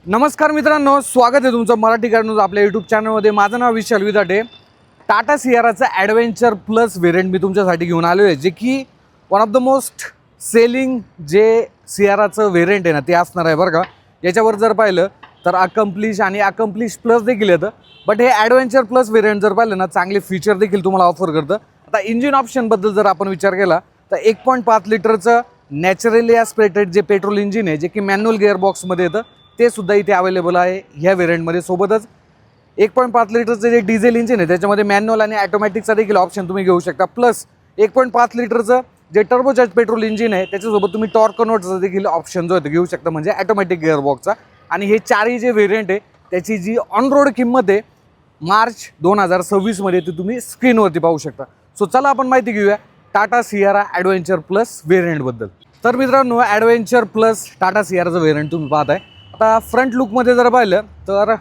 नमस्कार मित्रांनो, स्वागत आहे तुमचं मराठी कार न्यूज आपल्या यूट्यूब चॅनलमध्ये. माझं नाव विशाल Vidate. Tata सियाराचा adventure plus variant मी तुमच्यासाठी घेऊन आलो आहे, जे की one of the most selling जे सियाराचं व्हेरियंट आहे ना ते असणार आहे बरं का. याच्यावर जर पाहिलं तर अकम्प्लिश आणि अकम्प्लिश प्लस देखील येतं, बट हे ॲडव्हेंचर प्लस व्हेरियंट जर पाहिलं ना चांगले फीचर देखील तुम्हाला ऑफर करतं. आता इंजिन ऑप्शनबद्दल जर आपण विचार केला तर 1.5 लिटरचं नॅचरली ॲस्पिरेटेड जे पेट्रोल इंजिन आहे, जे की मॅन्युअल गिअरबॉक्समध्ये येतं, ते सुद्धा इथे अवेलेबल आहे ह्या व्हेरियंटमध्ये. सोबतच 1.5 लिटरचं जे डिझेल इंजिन आहे त्याच्यामध्ये मॅन्युअल आणि ॲटोमॅटिकचा देखील ऑप्शन तुम्ही घेऊ शकता. प्लस 1.5 लिटरचं जे टर्बोचार्ज पेट्रोल इंजिन आहे त्याच्यासोबत तुम्ही टॉर्क कन्व्हर्टरचा देखील ऑप्शन जो आहे तो घेऊ शकता, म्हणजे ॲटोमॅटिक गिअरबॉक्सचा. आणि हे चारही जे व्हेरियंट आहे त्याची जी ऑन रोड किंमत आहे मार्च 2026 ती तुम्ही स्क्रीनवरती पाहू शकता. सो चला आपण माहिती घेऊया टाटा सियारा ॲडव्हेंचर प्लस व्हेरियंटबद्दल. तर मित्रांनो, ॲडव्हेंचर प्लस टाटा सियाराचं व्हेरियंट तुम्ही पाहताय. आता फ्रंट लुकमध्ये जर पाहिलं तर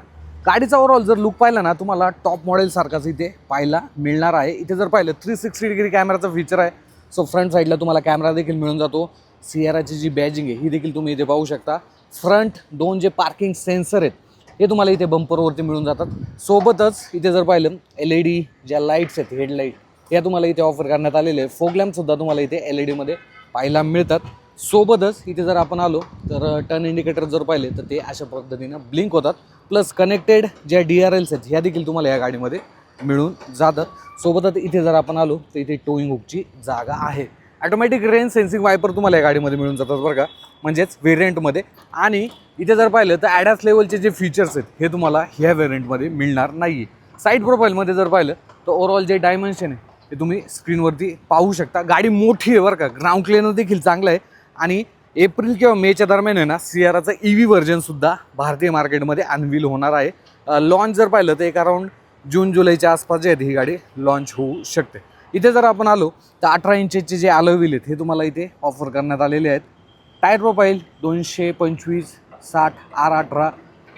गाडीचा ओव्हरऑल जर लुक पाहिला ना तुम्हाला टॉप मॉडेलसारखाच इथे पाहायला मिळणार आहे. इथे जर पाहिलं 360 डिग्री कॅमेराचं फीचर आहे. सो फ्रंट साईडला तुम्हाला कॅमेरा देखील मिळून जातो. सियाराची जी बॅजिंग आहे ही देखील तुम्ही इथे पाहू शकता. फ्रंट दोन जे पार्किंग सेन्सर आहेत हे तुम्हाला इथे बंपरवरती मिळून जातात. सोबतच इथे जर पाहिलं LED ज्या लाईट्स आहेत हेडलाईट या तुम्हाला इथे ऑफर करण्यात आलेले आहे. फोग लॅम्पसुद्धा तुम्हाला इथे LED पाहायला मिळतात. सोबतच इथे जर आपण आलो तर टर्न इंडिकेटर जर पाहिले तर ते अशा पद्धतीनं ब्लिंक होतात. प्लस कनेक्टेड ज्या DRLs आहेत ह्या देखील तुम्हाला या गाडीमध्ये मिळून जातात. सोबतच इथे जर आपण आलो तर इथे टोईंग हुकची जागा आहे. ॲटोमॅटिक रेन सेन्सिंग वायपर तुम्हाला या गाडीमध्ये मिळून जातात बरं का, म्हणजेच व्हेरियंटमध्ये. आणि इथे जर पाहिलं तर ॲडास लेवलचे जे फीचर्स आहेत हे तुम्हाला ह्या व्हेरियंटमध्ये मिळणार नाही आहे. साईड प्रोफाईलमध्ये जर पाहिलं तर ओव्हरऑल जे डायमेन्शन आहे ते तुम्ही स्क्रीनवरती पाहू शकता. गाडी मोठी आहे बरं का, ग्राउंड क्लिअरन्स देखील चांगलं आहे. आणि एप्रिल किंवा मेच्या दरम्यान आहे ना सियाराचं EV व्हर्जनसुद्धा भारतीय मार्केटमध्ये अनवील होणार आहे. लॉन्च जर पाहिलं तर एक अराऊंड जून जुलैच्या आसपास जे आहेत ही गाडी लॉन्च होऊ शकते. इथे जर आपण आलो तर 18 इंचचे जे अलॉय व्हील आहेत हे तुम्हाला इथे ऑफर करण्यात आलेले आहेत. टायर प्रोफाईल 225/60 R18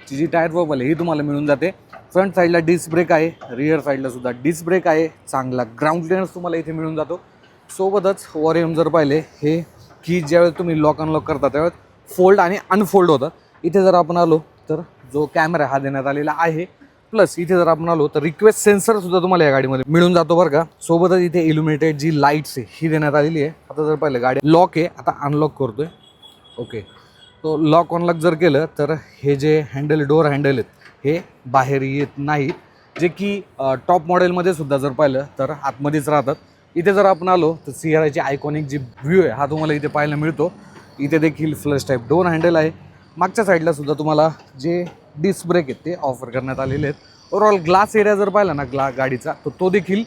ची जी टायर प्रोफाईल आहे ही तुम्हाला मिळून जाते. फ्रंट साईडला डिस्क ब्रेक आहे, रिअर साईडला सुद्धा डिस्क ब्रेक आहे. चांगला ग्राउंड क्लिअरन्स तुम्हाला इथे मिळून जातो. सोबतच वॉरियम जर पाहिले हे की ज्यावेळेस तुम्ही लॉक अनलॉक करता त्यावेळेस फोल्ड आणि अनफोल्ड होतात. इथे जर आपण आलो तर जो कॅमेरा हा देण्यात आलेला आहे. प्लस इथे जर आपण आलो तर रिक्वेस्ट सेन्सरसुद्धा तुम्हाला या गाडीमध्ये मिळून जातो बरं का. सोबतच इथे इल्युमिनेटेड जी लाईट्स आहे ही देण्यात आलेली आहे. आता जर पाहिलं गाडी लॉक आहे, आता अनलॉक करतोय. ओके, तो लॉक अनलॉक जर केलं तर हे जे डोअर हँडल आहेत हे बाहेर येत नाहीत, जे की टॉप मॉडेलमध्ये सुद्धा जर पाहिलं तर आतमध्येच राहतात. इथे जर आपण आलो तर सियाराची आयकॉनिक जी व्ह्यू आहे हा तुम्हाला इथे पाहायला मिळतो. इथे देखील फ्लश टाईप डोअर हँडल आहे. मागच्या साईडला सुद्धा तुम्हाला जे डिस्क ब्रेक आहेत ते ऑफर करण्यात आलेले आहेत. ओव्हरऑल ग्लास एरिया जर पाहिला ना गाडीचा तर तो देखील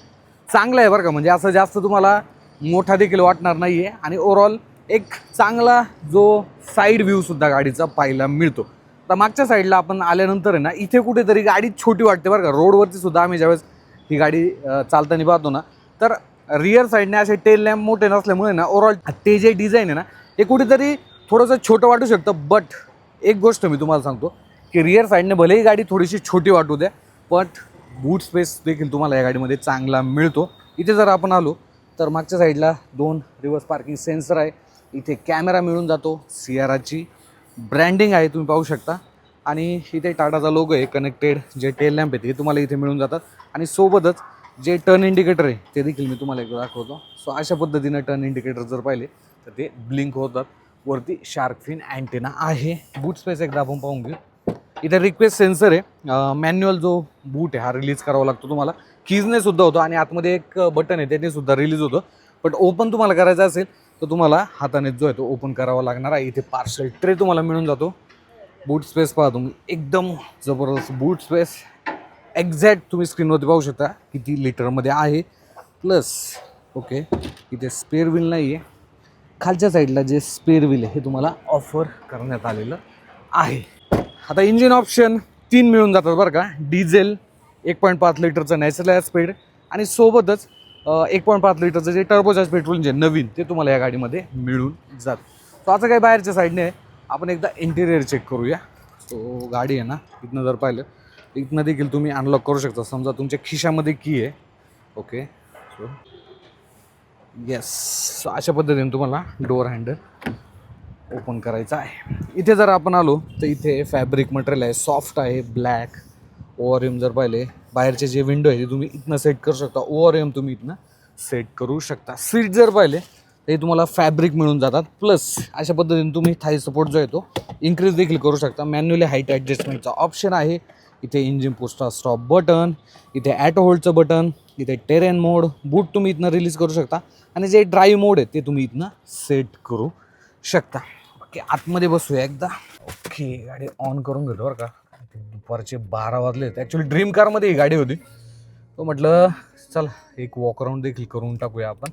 चांगला आहे बरं का, म्हणजे असं जास्त तुम्हाला मोठा देखील वाटणार नाही आहे. आणि ओव्हरऑल एक चांगला जो साईड व्ह्यूसुद्धा गाडीचा पाहायला मिळतो. तर मागच्या साईडला आपण आल्यानंतर आहे ना इथे कुठेतरी गाडी छोटी वाटते बरं का. रोडवरती सुद्धा आम्ही ज्यावेळेस ही गाडी चालताना पाहतो ना तर रिअर साईडने असे टेल लॅम्प मोठे नसल्यामुळे ना ओव्हरऑल ते जे डिझाईन आहे ना हे कुठेतरी थोडंसं छोटं वाटू शकतं. बट एक गोष्ट मी तुम्हाला सांगतो की रिअर साईडने भलेही गाडी थोडीशी छोटी वाटू द्या, बट बूट स्पेस देखील तुम्हाला या गाडीमध्ये चांगला मिळतो. इथे जर आपण आलो तर मागच्या साईडला 2 रिव्हर्स पार्किंग सेन्सर आहे. इथे कॅमेरा मिळून जातो. सियाराची ब्रँडिंग आहे तुम्ही पाहू शकता. आणि इथे टाटाचा लोगो आहे. कनेक्टेड जे टेल लॅम्प आहेत हे तुम्हाला इथे मिळून जातात. आणि सोबतच जे टर्न इंडिकेटर आहे ते देखील मी तुम्हाला एकदा दाखवतो. सो अशा पद्धतीनं टर्न इंडिकेटर जर पाहिले तर ते ब्लिंक होतात. वरती शार्क फिन अँटेना आहे. बूट स्पेस एकदा आपण पाहून घेऊ. इथे रिक्वेस्ट सेन्सर आहे. मॅन्युअल जो बूट आहे हा रिलीज करावा लागतो तुम्हाला. कीजने सुद्धा होतो आणि आतमध्ये एक बटन आहे त्याने सुद्धा रिलीज होतं. बट ओपन तुम्हाला करायचं असेल तर तुम्हाला हाताने जो आहे तो ओपन करावा लागणार आहे. इथे पार्सल ट्रे तुम्हाला मिळून जातो. बूट स्पेस पहा तुम्ही, एकदम जबरदस्त बूट स्पेस. एक्झॅक्ट तुम्ही स्क्रीनवरती पाहू शकता किती लिटरमध्ये आहे. प्लस ओके, इथे स्पेअर व्हील नाही आहे. खालच्या साईडला जे स्पेअर व्हील आहे हे तुम्हाला ऑफर करण्यात आलेलं आहे. आता इंजिन ऑप्शन 3 मिळून जातात बरं का. डिझेल 1.5 लिटरचं नॅचरल स्पीड आणि सोबतच 1.5 लिटरचं जे टर्बोचार्ज पेट्रोल इंजिन नवीन ते तुम्हाला या गाडीमध्ये मिळून जातं. तो आता काही बाहेरच्या साईडने आहे. आपण एकदा इंटिरियर चेक करूया. तो गाडी आहे ना इथनं जर पाहिलं इथनं देखील तुम्ही अनलॉक करू शकता. समजा तुमच्या खिशामध्ये की आहे. ओके, सो येस, अशा पद्धतीने तुम्हाला डोअर हँडल ओपन करायचा आहे. इथे जर आपण आलो तर इथे फॅब्रिक मटेरियल आहे, सॉफ्ट आहे, ब्लॅक. ओव्हरएम जर पाहिले, बाहेरचे जे विंडो आहे ते तुम्ही इथनं सेट करू शकता. ओव्हरएम तुम्ही इथनं सेट करू शकता. सीट जर पाहिले ते तुम्हाला फॅब्रिक मिळून जातात. प्लस अशा पद्धतीने तुम्ही थाई सपोर्ट जो आहे तो इन्क्रीज देखील करू शकता. मॅन्युअली हाईट ॲडजस्टमेंटचा ऑप्शन आहे. इथे इंजिन पोस्टा स्टॉप बटन, इथे ॲटो होल्डचं बटन, इथे टेरेन मोड, बूट तुम्ही इथनं रिलीज करू शकता. आणि जे ड्राईव्ह मोड आहे ते तुम्ही इथनं सेट करू शकता. ओके, आतमध्ये बसूया एकदा. ओके, गाडी ऑन करून घेतो बरं का. दुपारचे 12 वाजले. ॲक्च्युली ड्रीम कारमध्ये ही गाडी होती, तो म्हटलं चल एक वॉक अराउंड देखील करून टाकूया आपण.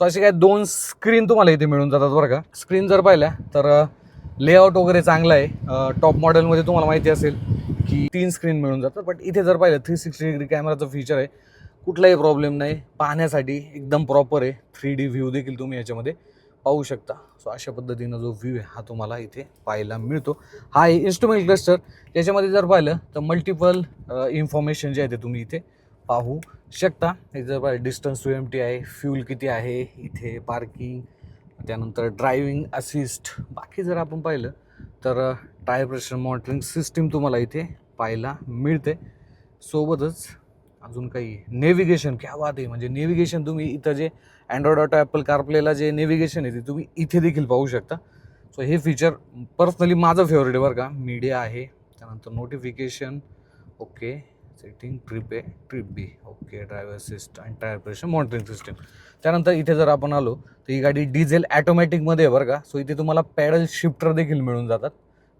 सो असे काय 2 स्क्रीन तुम्हाला इथे मिळून जातात बरं का. स्क्रीन जर पाहिल्या तर लेआउट वगैरे चांगला आहे. टॉप मॉडेलमध्ये तुम्हाला माहिती असेल की 3 स्क्रीन मिळून जातात. बट इथे जर पाहिलं 360 डिग्री कॅमेराचं फीचर आहे. कुठलाही प्रॉब्लेम नाही, पाहण्यासाठी एकदम प्रॉपर आहे. 3D व्ह्यू देखील तुम्ही याच्यामध्ये पाहू शकता. सो अशा पद्धतीनं जो व्ह्यू आहे हा तुम्हाला इथे पाहायला मिळतो. हा आहे इन्स्ट्रुमेंट क्लस्टर. त्याच्यामध्ये जर पाहिलं तर मल्टिपल इन्फॉर्मेशन जे आहे ते तुम्ही इथे पाहू शकता. इथे जर पाहिलं डिस्टन्स टू एमटी आहे, फ्यूल किती आहे, इथे पार्किंग, त्यानंतर ड्रायव्हिंग असिस्ट. बाकी जर आपण पाहिलं तर टायर प्रेशर मॉनिटरिंग सिस्टीम तुम्हाला इथे पाहायला मिळते. सोबतच अजून काही नेव्हिगेशन, क्या बात आहे. म्हणजे नेव्हिगेशन तुम्ही इथं जे अँड्रॉइड ऑटो ॲपल कारप्लेला जे नेव्हिगेशन आहे ते तुम्ही इथे देखील पाहू शकता. सो हे फीचर पर्सनली माझं फेवरेट आहे बरं का. मीडिया आहे, त्यानंतर notification, okay, setting, trip A, trip B, okay, driver assist आणि टायर प्रेशर मॉनिटरिंग सिस्टीम. त्यानंतर इथे जर आपण आलो तर ही गाडी डिझेल ॲटोमॅटिकमध्ये आहे बरं का. सो इथे तुम्हाला पॅडल शिफ्टर देखील मिळून जातात,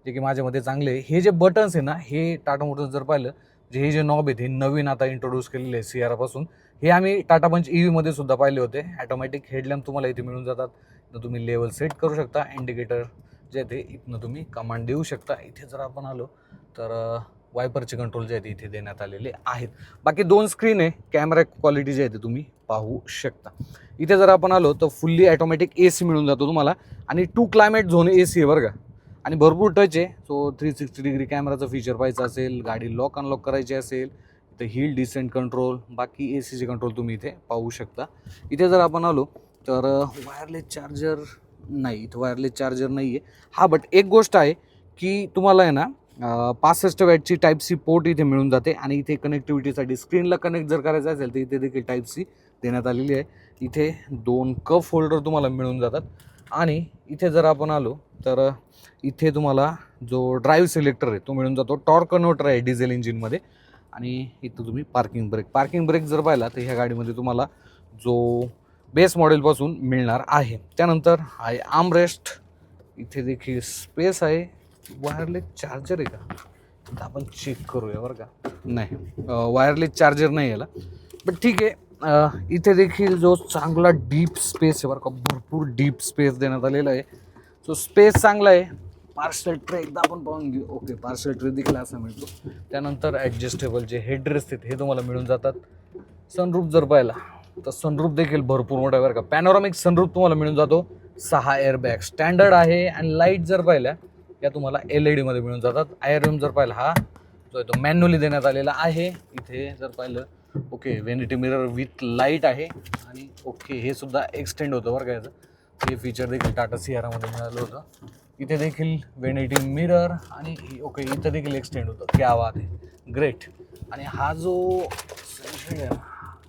जे की माझ्यामध्ये चांगले आहे. हे जे बटन्स आहे ना, हे टाटा मोटर्स जर पाहिलं, हे जे नॉब आहेत हे नवीन आता इंट्रोड्यूस केलेले आहे सियारापासून. हे आम्ही टाटा पंच EVमध्ये सुद्धा पाहिले होते. ॲटोमॅटिक हेडलॅम्प तुम्हाला इथे मिळून जातात. तर तुम्ही लेवल सेट करू शकता. इंडिकेटर जे आहे ते इथनं तुम्ही कमांड देऊ शकता. इथे जर आपण आलो तर वायपरचे कंट्रोल जे आहेत इथे देण्यात आलेले आहेत. बाकी 2 स्क्रीन आहे. कॅमेरा क्वालिटी जे आहे ते तुम्ही पाहू शकता. इथे जर आपण आलो तर फुल्ली ॲटोमॅटिक AC मिळून जातो तुम्हाला. आणि 2 क्लायमेट झोन AC आहे बरं का. आणि भरपूर टच आहे. सो 360 डिग्री कॅमेराचं फीचर पाहायचं असेल, गाडी लॉक अनलॉक करायची असेल तर हिल डिसेंट कंट्रोल, बाकी ACचे कंट्रोल तुम्ही इथे पाहू शकता. इथे जर आपण आलो तर वायरलेस चार्जर नाही, इथं वायरलेस चार्जर नाही आहे. हा, बट एक गोष्ट आहे की तुम्हाला आहे ना 65 वॅटची टाईप-C पोर्ट इथे मिळून जाते. आणि इथे कनेक्टिव्हिटीसाठी स्क्रीनला कनेक्ट जर करायचं असेल तर इथे देखील टाईप-C देण्यात आलेली आहे. इथे 2 कप होल्डर तुम्हाला मिळून जातात. आणि इथे जर आपण आलो तर इथे तुम्हाला जो ड्राईव्ह सिलेक्टर आहे तो मिळून जातो. टॉर्क कन्व्हर्टर आहे डिझेल इंजिनमध्ये. आणि इथं तुम्ही पार्किंग ब्रेक जर पाहिला तर ह्या गाडीमध्ये तुम्हाला जो बेस मॉडेलपासून मिळणार आहे. त्यानंतर आहे आर्मरेस्ट. इथे देखील स्पेस आहे. वायरलेस चार्जर आहे का, तर आपण चेक करूया बरं का. नाही, वायरलेस चार्जर नाही याला, बट ठीक आहे. इथे देखील जो चांगला डीप स्पेस आहे बरं का, भरपूर डीप स्पेस देण्यात आलेला आहे. सो स्पेस चांगला आहे. पार्सल ट्रे एकदा आपण पाहून घेऊ. ओके, पार्सल ट्रे देखील असा मिळतो. त्यानंतर ॲडजस्टेबल जे हेडरेस्ट आहेत हे तुम्हाला मिळून जातात. सनरूफ जर पाहिला तर सनरूफ देखील भरपूर मोठा आहे बरं का. पॅनोरामिक सनरूफ तुम्हाला मिळून जातो. 6 एअरबॅग स्टँडर्ड आहे. आणि लाईट जर पाहिल्या या तुम्हाला LED मध्ये मिळून जातात. IRM जर पाहिला हा जो आहे तो मॅन्युअली देण्यात आलेला आहे. इथे जर पाहिलं, ओके, व्हेनिटी मिरर विथ लाईट आहे. आणि ओके, हे सुद्धा एक्सटेंड होतं बरं का. याचं हे फीचर देखील टाटा सियारामध्ये मिळालं होतं. इथे देखील व्हेनिटी मिरर आणि ओके, इथं देखील एक्सटेंड होतं. क्या बात आहे, ग्रेट. आणि हा जो आहे ना,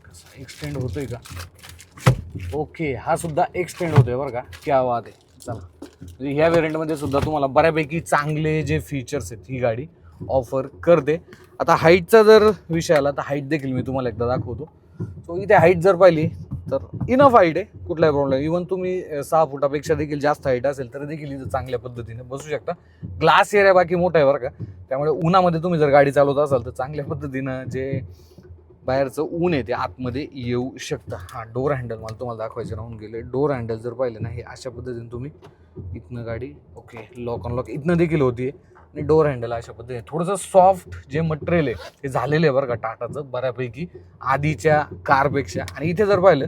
कसा एक्सटेंड होतोय का, ओके, हा सुद्धा एक्सटेंड होतोय बरं का. क्या बात आहे. चला, म्हणजे ह्या व्हेरियंटमध्ये सुद्धा तुम्हाला बऱ्यापैकी चांगले जे फीचर्स आहेत ही गाडी ऑफर करते. आता हाईटचा जर विषय आला तर हाईट देखील मी तुम्हाला एकदा दाखवतो. सो इथे हाईट जर पाहिली तर इनफ हाईट आहे, कुठलाही प्रॉब्लेम. इव्हन तुम्ही 6 फुटापेक्षा देखील जास्त हाईट असेल तर देखील इथं चांगल्या पद्धतीने बसू शकता. ग्लास एरिया बाकी मोठा आहे बरं का. त्यामुळे उन्हामध्ये तुम्ही जर गाडी चालवत असाल तर चांगल्या पद्धतीनं जे बाहेरचं ऊन आहे ते आतमध्ये येऊ शकतं. हा, डोर हँडल मला तुम्हाला दाखवायचे राहून गेले. डोर हँडल जर पाहिले ना, हे अशा पद्धतीने तुम्ही इथनं गाडी ओके लॉक अनलॉक इथनं देखील होती. आणि डोर हँडल अशा पद्धतीने थोडंसं सॉफ्ट जे मटेरियल आहे ते झालेलं आहे बरं का टाटाचं बऱ्यापैकी आधीच्या कारपेक्षा. आणि इथे जर पाहिलं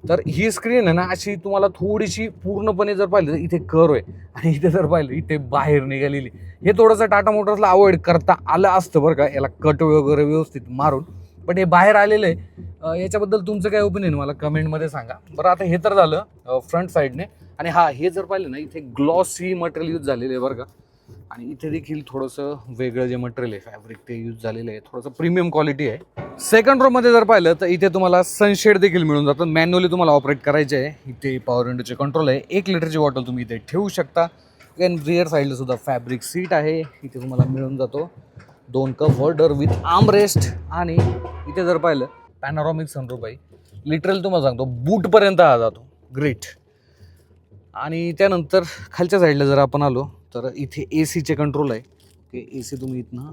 तर ही स्क्रीन आहे ना अशी तुम्हाला थोडीशी पूर्णपणे जर पाहिलं तर इथे कर्व आहे. आणि इथे जर पाहिलं इथे बाहेर निघालेली. हे थोडंसं टाटा मोटर्सला अवॉइड करता आलं असतं बरं का, याला कट वगैरे व्यवस्थित मारून. पण हे बाहेर आलेलं आहे. याच्याबद्दल तुमचं काय ओपिनियन मला कमेंटमध्ये सांगा. बरं, आता हे तर झालं फ्रंट साईडने. आणि हा हे जर पाहिलं ना इथे ग्लॉसी मटेरियल यूज झालेलं आहे बरं का. आणि इथे देखील थोडंसं वेगळं जे मटेरियल आहे फॅब्रिक ते यूज झालेलं आहे, थोडंसं प्रीमियम क्वालिटी आहे. सेकंड रोमध्ये जर पाहिलं तर इथे तुम्हाला सनशेड देखील मिळून जातं. मॅन्युअली तुम्हाला ऑपरेट करायचे आहे. इथे पॉवर विंडोचे कंट्रोल आहे. 1 लिटरची बॉटल तुम्ही इथे ठेवू शकता. अगेन रिअर साईडला सुद्धा फॅब्रिक सीट आहे. इथे तुम्हाला मिळून जातो 2 कप होल्डर विथ आर्मरेस्ट. आणि इथे जर पाहिलं पॅनोरॉमिक सनरूफ आहे. लिटरली तुम्हाला सांगतो बूटपर्यंत हा जातो. ग्रेट. आणि त्यानंतर खालच्या साईडला जर आपण आलो तर इथे ए सीचे कंट्रोल आहे. ओके, ए सी तुम्ही इथनं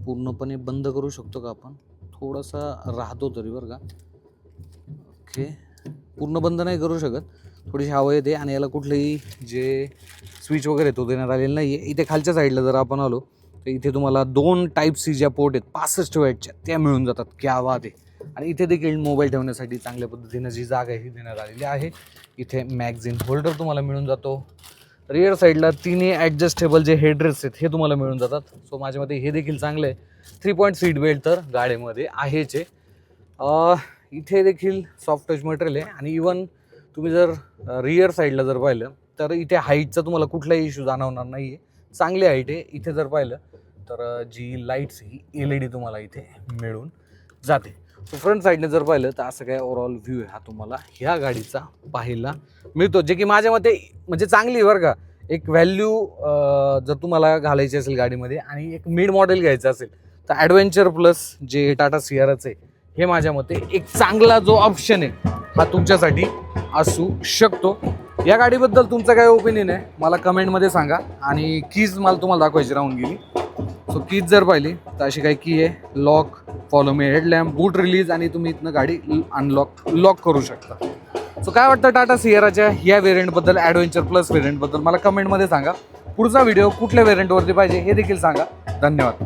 पूर्णपणे बंद करू शकतो का आपण, थोडासा राहतो तरी बरं का. ओके, पूर्ण बंद नाही करू शकत, थोडीशी हवा येते. आणि याला कुठलंही जे स्विच वगैरे तो देण्यात आलेला नाही आहे. इथे खालच्या साईडला जर आपण आलो तर इथे तुम्हाला 2 टाईप सी ज्या पोर्ट आहेत 65 वॅटच्या त्या मिळून जातात. क्या बात आहे. आणि इथे देखील मोबाईल ठेवण्यासाठी चांगल्या पद्धतीनं जी जागा आहे ही देण्यात आलेली आहे. इथे मॅगझिन होल्डर तुम्हाला मिळून जातो. रिअर साईडला 3 ॲडजस्टेबल जे हेडरेस्ट आहेत हे तुम्हाला मिळून जातात. सो माझ्या मते हे देखील चांगलं आहे. 3 पॉईंट सीट बेल्ट तर गाडीमध्ये आहेच आहे. इथे देखील सॉफ्ट टच मटेरियल आहे. आणि इवन तुम्ही जर रिअर साईडला जर पाहिलं तर इथे हाईटचा तुम्हाला कुठलाही इश्यू जाणवणार नाही आहे. चांगली हाईट आहे. इथे जर पाहिलं तर जी लाईट्स ही LED तुम्हाला इथे मिळून जाते. सो फ्रंट साईडने जर पाहिलं तर असं काय ओव्हरऑल व्ह्यू आहे हा तुम्हाला ह्या गाडीचा पाहायला मिळतो, जे की माझ्या मते म्हणजे चांगली बरं का. एक व्हॅल्यू जर तुम्हाला घालायची असेल गाडीमध्ये आणि एक मिड मॉडेल घ्यायचं असेल तर ॲडव्हेंचर प्लस जे टाटा सियाराचं आहे हे माझ्या मते एक चांगला जो ऑप्शन आहे हा तुमच्यासाठी असू शकतो. या गाडीबद्दल तुमचं काय ओपिनियन आहे मला कमेंटमध्ये सांगा. आणि कीज मला तुम्हाला दाखवायची राहून गेली. सो कीज जर पाहिली तर अशी काही की आहे, लॉक, फॉलो मी हेडलॅम्प, बूट रिलीज, आणि तुम्ही इथनं गाडी लॉक करू शकता. सो काय वाटतं टाटा सियाराच्या या व्हेरियंटबद्दल, ॲडव्हेंचर प्लस व्हेरियंटबद्दल मला कमेंटमध्ये सांगा. पुढचा व्हिडिओ कुठल्या व्हेरियंटवरती पाहिजे हे देखील सांगा. धन्यवाद.